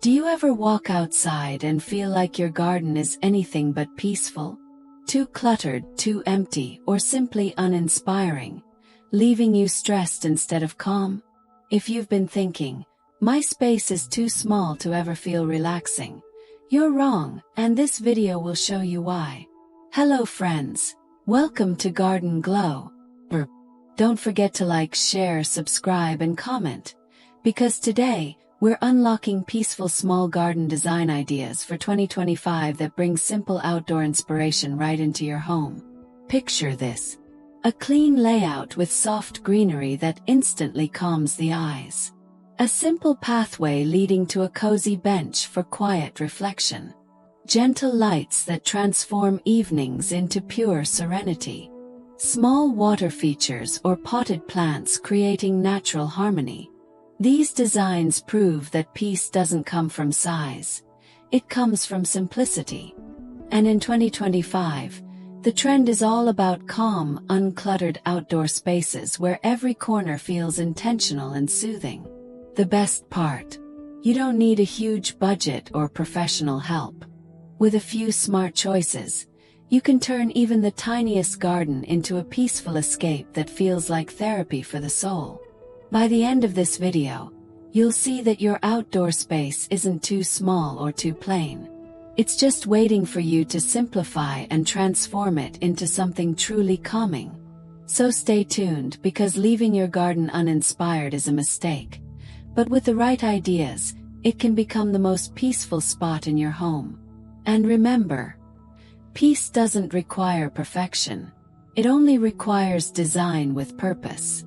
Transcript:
Do you ever walk outside and feel like your garden is anything but peaceful? Too cluttered, too empty, or simply uninspiring, leaving you stressed instead of calm? If you've been thinking, my space is too small to ever feel relaxing, you're wrong, and this video will show you why. Hello friends, welcome to Garden Glow. Don't forget to like, share, subscribe, and comment, because today, we're unlocking peaceful small garden design ideas for 2025 that bring simple outdoor inspiration right into your home. Picture this: a clean layout with soft greenery that instantly calms the eyes. A simple pathway leading to a cozy bench for quiet reflection. Gentle lights that transform evenings into pure serenity. Small water features or potted plants creating natural harmony. These designs prove that peace doesn't come from size, it comes from simplicity. And in 2025, the trend is all about calm, uncluttered outdoor spaces where every corner feels intentional and soothing. The best part: you don't need a huge budget or professional help. With a few smart choices, you can turn even the tiniest garden into a peaceful escape that feels like therapy for the soul. By the end of this video, you'll see that your outdoor space isn't too small or too plain. It's just waiting for you to simplify and transform it into something truly calming. So stay tuned, because leaving your garden uninspired is a mistake. But with the right ideas, it can become the most peaceful spot in your home. And remember, peace doesn't require perfection. It only requires design with purpose.